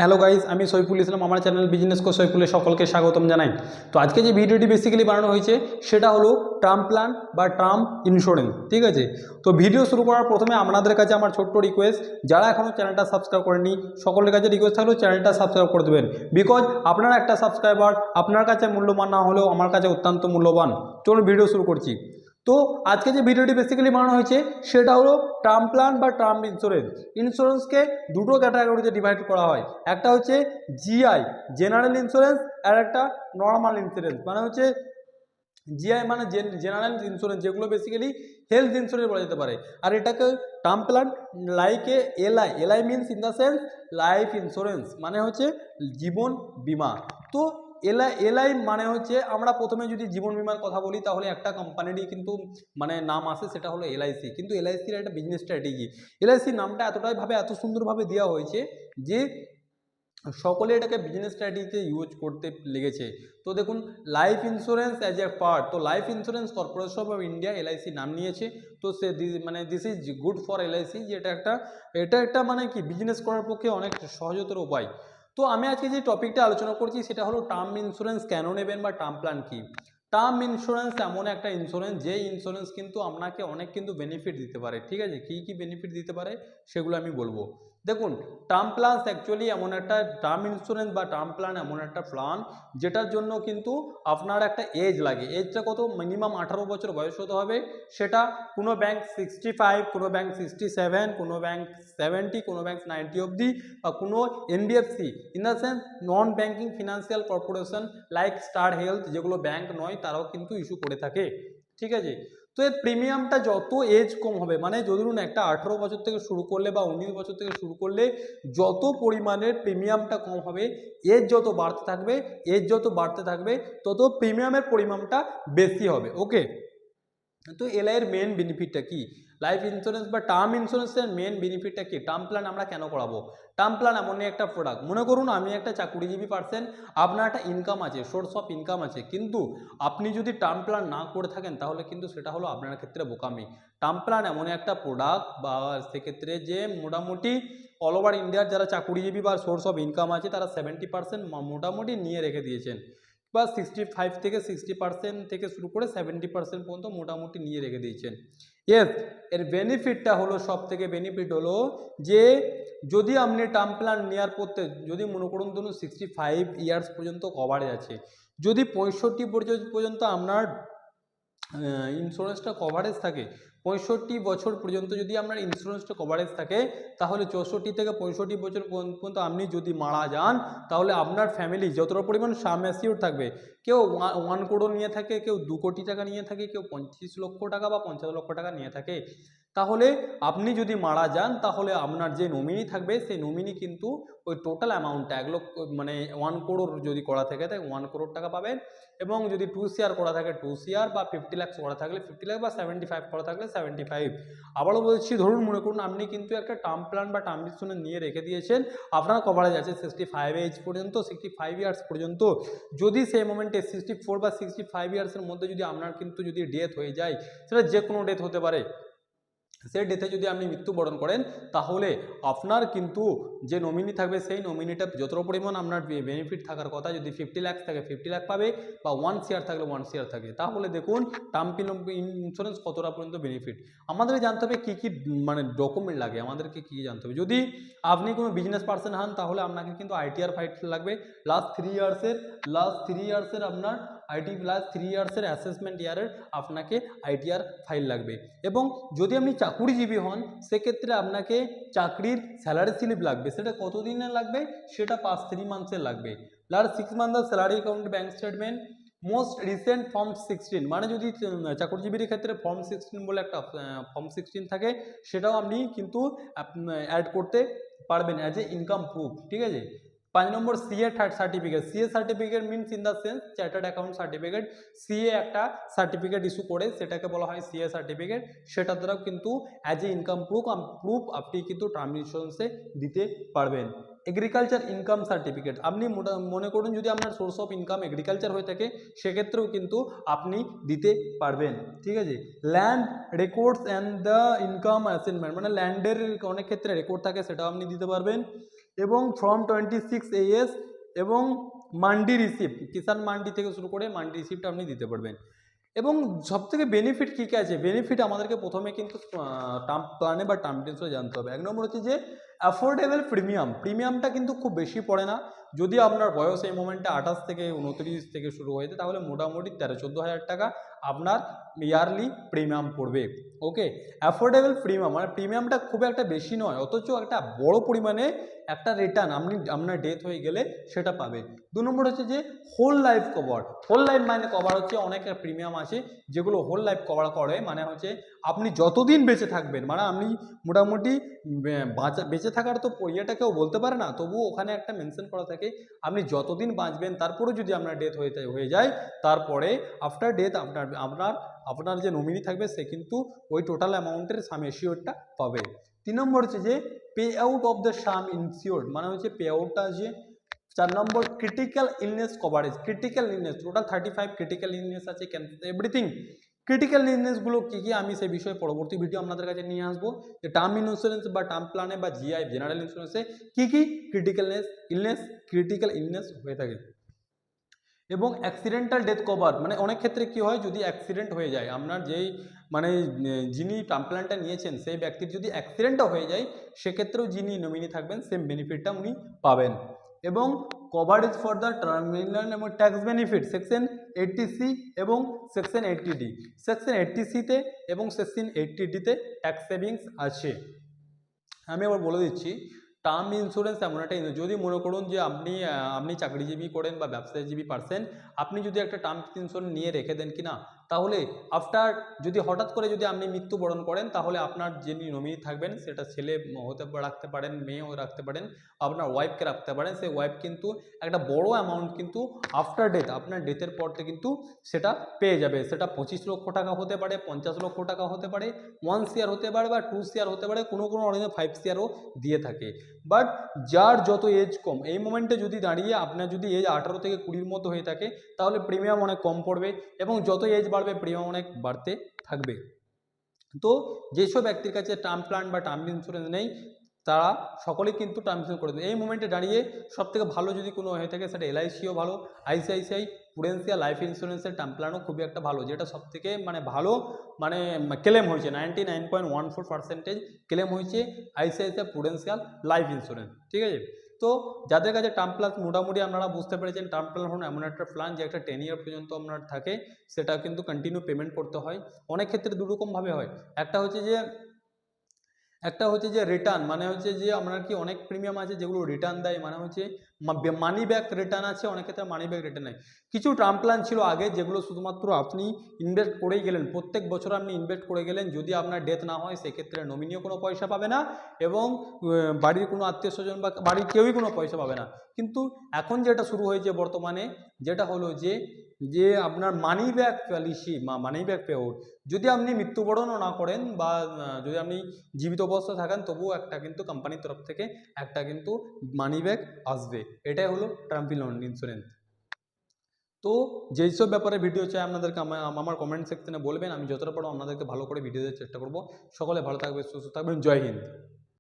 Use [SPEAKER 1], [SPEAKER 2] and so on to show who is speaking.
[SPEAKER 1] Hello guys, আমি সৈফুল ইসলাম। আমার channel business কো সৈফুলে সকলকে স্বাগতম জানাই। তো আজকে যে ভিডিওটি বেসিক্যালি বানানো হয়েছে সেটা হলো টার্ম প্ল্যান বা টার্ম ইন্স্যুরেন্স। ঠিক আছে, তো ভিডিও শুরু করার প্রথমে আপনাদের কাছে আমার ছোট্ট রিকোয়েস্ট, যারা এখনও চ্যানেলটা সাবস্ক্রাইব করেনি সকলের কাছে রিকোয়েস্ট থাকলেও চ্যানেলটা সাবস্ক্রাইব করে দেবেন। বিকজ আপনার একটা সাবস্ক্রাইবার আপনার কাছে মূল্যবান না হলেও আমার কাছে অত্যন্ত মূল্যবান। চলুন ভিডিও শুরু করছি। তো আজকে যে ভিডিওটি বেসিক্যালি বানানো হয়েছে সেটা হলো টার্ম প্ল্যান বা টার্ম ইন্স্যুরেন্স। ইন্স্যুরেন্সকে দুটো ক্যাটাগরিতে ডিভাইড করা হয়। একটা হচ্ছে জিআই জেনারেল ইন্স্যুরেন্স, আর একটা নর্মাল ইন্স্যুরেন্স। মানে হচ্ছে জিআই মানে জেনারেল ইন্স্যুরেন্স, যেগুলো বেসিক্যালি হেলথ ইন্স্যুরেন্স বলা যেতে পারে। আর এটাকে টার্ম প্ল্যান লাইকে LI means in the sense life insurance, মানে হচ্ছে জীবন বীমা। তো এলআই মানে হচ্ছে, আমরা প্রথমে যদি জীবন বীমার কথা বলি তাহলে একটা কোম্পানিরই কিন্তু মানে নাম আসে, সেটা হলো এলআইসি। কিন্তু এলআইসির একটা বিজনেস স্ট্র্যাটেজি, এলআইসির নামটা এত সুন্দরভাবে দেওয়া হয়েছে যে সকলে এটাকে বিজনেস স্ট্র্যাটেজিতে ইউজ করতে লেগেছে। তো দেখুন, life insurance as a part, তো Life Insurance Corporation of India LIC নাম নিয়েছে। তো সে মানে this is good for LIC, যে এটা একটা মানে কি বিজনেস করার পক্ষে অনেক সহজতর উপায়। তো আমি আজকে যে টপিকটা আলোচনা করছি সেটা হলো টার্ম ইন্স্যুরেন্স কেন নেবেন বা টার্ম প্ল্যান কি। টার্ম ইন্স্যুরেন্স এমন একটা ইন্স্যুরেন্স, যে ইন্স্যুরেন্স কিন্তু আপনাকে অনেক কিন্তু বেনিফিট দিতে পারে। ঠিক আছে, কী কী বেনিফিট দিতে পারে সেগুলো আমি বলবো। দেখুন, টার্ম প্ল্যান অ্যাকচুয়ালি এমন একটা টার্ম ইন্স্যুরেন্স বা টার্ম প্ল্যান এমন একটা প্ল্যান যেটার জন্য কিন্তু আপনার একটা এজ লাগে। এজটা কত? মিনিমাম 18 বছর বয়স হতে হবে। সেটা কোনো ব্যাংক 65, কোনো ব্যাংক 67, কোনো ব্যাংক 70, কোনো ব্যাংক 90 অবধি, বা কোনো NBFC in the sense non banking financial corporation like star health, যেগুলো ব্যাংক নয়, তারাও কিন্তু ইস্যু করে থাকে। ঠিক আছে, তো এর প্রিমিয়ামটা যত এজ কম হবে, মানে ধরুন একটা 18 বছর থেকে শুরু করলে বা 19 বছর থেকে শুরু করলে যত পরিমাণের প্রিমিয়ামটা কম হবে, এজ যত বাড়তে থাকবে তত প্রিমিয়ামের পরিমাণটা বেশি হবে। ওকে, তো এলআইয়ের মেন বেনিফিটটা কি? লাইফ ইন্স্যুরেন্স বা টার্ম ইন্স্যুরেন্সের মেন বেনিফিটটা কি? টার্ম প্ল্যান আমরা কেন করাবো? টার্ম প্ল্যান এমনই একটা প্রোডাক্ট, মনে করুন আমি একটা চাকুরিজীবী পার্সন, আপনার একটা ইনকাম আছে, সোর্স অফ ইনকাম আছে, কিন্তু আপনি যদি টার্ম প্ল্যান না করে থাকেন তাহলে কিন্তু সেটা হলো আপনার ক্ষেত্রে বোকামি। টার্ম প্ল্যান এমন একটা প্রোডাক্ট বা সেক্ষেত্রে যে মোটামুটি অল ওভার ইন্ডিয়ার যারা চাকুরিজীবী বা সোর্স অফ ইনকাম আছে তারা 70% মোটামুটি নিয়ে রেখে দিয়েছেন, বা 65 থেকে 60% থেকে শুরু করে 70% পর্যন্ত মোটামুটি নিয়ে রেখে দিয়েছেন। এর বেনিফিটটা হলো, সব থেকে বেনিফিট হলো যে যদি আপনি টার্ম প্ল্যান নেওয়ার পড়তে, যদি মনে করুন ধরুন 65 ইয়ার্স পর্যন্ত কভারেজ আছে, যদি 65 পর্যন্ত আপনার ইন্স্যুরেন্সটা কভারেজ থাকে, 65 বছর পর্যন্ত যদি আপনার ইন্স্যুরেন্সটা কভারেজ থাকে, তাহলে 64 থেকে 65 বছর পর্যন্ত আপনি যদি মারা যান, তাহলে আপনার ফ্যামিলি যতটা পরিমাণ সাম অ্যাসিওর থাকবে, কেউ 1 করোড় নিয়ে থাকে, কেউ 2 কোটি টাকা নিয়ে থাকে, কেউ 25 লক্ষ টাকা বা 50 লক্ষ টাকা নিয়ে থাকে, তাহলে আপনি যদি মারা যান তাহলে আপনার যে নমিনি থাকবে সেই নমিনি কিন্তু ওই টোটাল অ্যামাউন্টটা 1 লক্ষ মানে 1 করোড় যদি করা থাকে তাই 1 করোড় টাকা পাবেন। এবং যদি 2 শেয়ার করা থাকে 2 শেয়ার, বা 50 লাখ করা থাকলে 50 লাখ, বা 75 করা থাকলে 75। আবারও বলছি, ধরুন মনে করুন আপনি কিন্তু একটা টার্ম প্ল্যান বা টার্ম ইন্স্যুরেন্স নিয়ে রেখে দিয়েছেন, আপনার কভারেজ আছে 65 এজ পর্যন্ত, 65 ইয়ার্স পর্যন্ত। যদি সেই মোমেন্টে 64 বা 65 ইয়ার্সের মধ্যে যদি আপনার কিন্তু যদি ডেথ হয়ে যায়, সেটা যে কোনো ডেথ হতে পারে, সেই ডেথে যদি আপনি মৃত্যুবরণ করেন, তাহলে আপনার কিন্তু যে নমিনি থাকবে সেই নমিনিটা যতটা পরিমাণ আপনার বেনিফিট থাকার কথা, যদি 50 লাখ থাকে 50 লাখ পাবে, বা 1 শেয়ার থাকলে 1 শেয়ার থাকে। তাহলে দেখুন টার্ম ইন্স্যুরেন্স কতটা পর্যন্ত বেনিফিট। আমাদের জানতে হবে কী কী মানে ডকুমেন্ট লাগে, আমাদেরকে কী জানতে হবে। যদি আপনি কোনো বিজনেস পার্সন হন তাহলে আপনাকে কিন্তু আইটিআর ফাইট লাগবে, লাস্ট 3 ইয়ার্সের আপনার লাস্ট 3 ইয়ার্সের অ্যাসেসমেন্ট ইয়ারের আপনাকে আইটিআর ফাইল লাগবে। এবং যদি আপনি চাকুরিজীবী হন সেক্ষেত্রে আপনাকে চাকরির স্যালারি স্লিপ লাগবে। সেটা কত দিনের লাগবে? সেটা 3 মান্থসের লাগবে। লাস্ট 6 মান্থের salary account bank statement, most recent form 16, মানে যদি চাকরিজীবীর ক্ষেত্রে ফর্ম 16 বলে একটা ফর্ম 16 থাকে, সেটাও আপনি কিন্তু অ্যাড করতে পারবেন অ্যাজ এ ইনকাম প্রুফ। ঠিক আছে, 5 নম্বর CA certificate. CA certificate means in the sense chartered account certificate. CA একটা সার্টিফিকেট ইস্যু করে, সেটাকে বলা হয় সিএ সার্টিফিকেট। সেটার দ্বারাও কিন্তু অ্যাজ এ ইনকাম প্রুফ আপনি কিন্তু টার্ম ইন্স্যুরেন্সে দিতে পারবেন। এগ্রিকালচার ইনকাম সার্টিফিকেট, আপনি মনে করুন যদি আপনার সোর্স অফ ইনকাম এগ্রিকালচার হয়ে থাকে, সেক্ষেত্রেও কিন্তু আপনি দিতে পারবেন। ঠিক আছে, land records and the income assignment, মানে ল্যান্ডের অনেক ক্ষেত্রে রেকর্ড থাকে, সেটাও আপনি দিতে পারবেন। এবং ফ্রম 26 AS এবং মান্ডি রিসিপ্ট, কিষাণ মান্ডি থেকে শুরু করে মান্ডি রিসিপ্ট আপনি দিতে পারবেন। এবং সবথেকে বেনিফিট কী কী আছে, বেনিফিট আমাদেরকে প্রথমে কিন্তু টার্ম প্ল্যানে বা টার্ম ইন্স্যুরেন্সে জানতে হবে। 1 নম্বর হচ্ছে যে অ্যাফোর্ডেবল প্রিমিয়াম, প্রিমিয়ামটা কিন্তু খুব বেশি পড়ে না। যদি আপনার বয়স এই মোমেন্টে 28 থেকে 29 থেকে শুরু হয়েছে তাহলে মোটামুটি 13-14 হাজার টাকা আপনার ইয়ারলি প্রিমিয়াম পড়বে। ওকে, অ্যাফোর্ডেবল প্রিমিয়াম মানে প্রিমিয়ামটা খুব একটা বেশি নয়, অথচ একটা বড় পরিমাণে একটা রিটার্ন আপনি আপনার ডেথ হয়ে গেলে সেটা পাবে। 2 নম্বর হচ্ছে যে whole life cover. Whole life মানে কভার হচ্ছে অনেক প্রিমিয়াম আছে যেগুলো হোল লাইফ কভার করে, মানে হচ্ছে আপনি যতদিন বেঁচে থাকবেন, মানে আপনি মোটামুটি বেঁচে থাকার তো ইয়েটা কেউ বলতে পারে না, তবুও ওখানে একটা মেনশন করা থাকে আপনি যতদিন বাঁচবেন, তারপরে যদি আপনার ডেথ হয়ে যায় তারপরে আফটার ডেথ আপনার যে নমিনি থাকবে সে কিন্তু ওই টোটাল অ্যামাউন্টের সাম এশিওরটা পাবে। 3 নম্বর হচ্ছে যে pay out of the sum insured, মানে হচ্ছে পে আউটটা আছে। 4 নম্বর critical illness coverage, critical illness total 35 critical illness আছে, এভরিথিং। ক্রিটিক্যাল ইলনেসগুলো কী কী আমি সেই বিষয়ে পরবর্তী ভিডিও আপনাদের কাছে নিয়ে আসবো, যে টার্ম ইন্স্যুরেন্স বা টার্ম প্ল্যানে বা জিআই জেনারেল ইন্স্যুরেন্সে কী কী ক্রিটিক্যাল ইলনেস হয়ে থাকে। এবং অ্যাক্সিডেন্টাল ডেথ কভার, মানে অনেক ক্ষেত্রে কি হয়, যদি অ্যাক্সিডেন্ট হয়ে যায় আপনার যেই মানে যিনি টার্ম প্ল্যানটা নিয়েছেন সেই ব্যক্তির যদি অ্যাক্সিডেন্টও হয়ে যায় সেক্ষেত্রেও যিনি নমিনি থাকবেন সেম বেনিফিটটা উনি পাবেন। এবং কভারেজ ফর দ্য টার্মিনাল এবং ট্যাক্স বেনিফিট সেকশন 80C এবং সেকশন 80D, সেকশন 80Cতে এবং সেকশন 80Dতে ট্যাক্স সেভিংস আছে। আমি আবার বলে দিচ্ছি, টার্ম ইন্স্যুরেন্স এমন একটা যদি মনে করুন যে আপনি চাকরিজীবী করেন বা ব্যবসায়ীজীবী পারসন, আপনি যদি একটা টার্ম ইন্স্যুরেন্স নিয়ে রেখে দেন কিনা, তাহলে আফটার যদি হঠাৎ করে যদি আপনি মৃত্যুবরণ করেন তাহলে আপনার যিনি নমিনি থাকবেন সেটা ছেলে রাখতে পারেন, মেয়েও রাখতে পারেন, আপনার ওয়াইফকে রাখতে পারেন। সেই ওয়াইফ কিন্তু একটা বড় অ্যামাউন্ট কিন্তু আফটার ডেথ, আপনার ডেথের পর থেকে কিন্তু সেটা পেয়ে যাবে। সেটা 25 লক্ষ টাকা হতে পারে, 50 লক্ষ টাকা হতে পারে, 1 CR হতে পারে বা 2 CR হতে পারে, কোনো অরিজিনে 5 CRও দিয়ে থাকে। বাট যার যত এজ কম, এই মোমেন্টে যদি দাঁড়িয়ে আপনার যদি এজ 18 থেকে 20-র মধ্যে হয়ে থাকে তাহলে প্রিমিয়াম অনেক কম পড়বে, এবং যত এজ বাড়বে প্রিমিয়াম অনেক বাড়তে থাকবে। তো যেসব ব্যক্তির কাছে টার্ম প্ল্যান বা টার্ম ইন্স্যুরেন্স নেই তারা সকলেই কিন্তু টার্ম ইন্স্যুরেন্স করে দেয়। এই মোমেন্টে দাঁড়িয়ে সবথেকে ভালো যদি কোনো হয়ে থাকে সেটা LICও ভালো, ICICI প্রুডেন্সিয়াল লাইফ ইন্স্যুরেন্সের টার্ম প্ল্যানও খুবই একটা ভালো, যেটা সবথেকে মানে ভালো মানে ক্লেম হয়েছে 99.14% ক্লেম হয়েছে ICICI প্রুডেন্সিয়াল লাইফ ইন্স্যুরেন্স। ঠিক আছে, তো যাদের কাছে টার্ম প্ল্যান মোটামুটি আপনারা বুঝতে পেরেছেন, টার্ম প্ল্যান হলো এমন একটা প্ল্যান যে একটা 10 ইয়ার পর্যন্ত আপনার থাকে, সেটা কিন্তু কন্টিনিউ পেমেন্ট করতে হয়। অনেক ক্ষেত্রে দুরকমভাবে হয়, একটা হচ্ছে যে রিটার্ন, মানে হচ্ছে যে আপনার কি অনেক প্রিমিয়াম আছে যেগুলো রিটার্ন দেয়, মানে হচ্ছে মানি ব্যাক রিটার্ন আছে, অনেক ক্ষেত্রে মানি ব্যাক রিটার্ন নেই। কিছু টার্ম প্ল্যান ছিল আগে যেগুলো শুধুমাত্র আপনি ইনভেস্ট করেই গেলেন, প্রত্যেক বছর আপনি ইনভেস্ট করে গেলেন, যদি আপনার ডেথ না হয় সেক্ষেত্রে নমিনিও কোনো পয়সা পাবে না, এবং বাড়ির কোনো আত্মীয় স্বজন বা বাড়ির কেউই কোনো পয়সা পাবে না। কিন্তু এখন যেটা শুরু হয়েছে বর্তমানে, যেটা হলো যে আপনার money back policy, money back pay out, যদি আপনি মৃত্যুবরণও না করেন বা যদি আপনি জীবিত অবস্থায় থাকেন তবুও একটা কিন্তু কোম্পানির তরফ থেকে একটা কিন্তু মানি ব্যাক আসবে। এটাই হলো টার্ম ইন্স্যুরেন্স। তো যেই সব ব্যাপারে ভিডিও চাই আপনাদেরকে আমার কমেন্ট সেকশনে বলবেন, আমি যতটা পারবো আপনাদেরকে ভালো করে ভিডিও দেওয়ার চেষ্টা করবো। সকলে ভালো থাকবে, সুস্থ থাকবেন, জয় হিন্দ।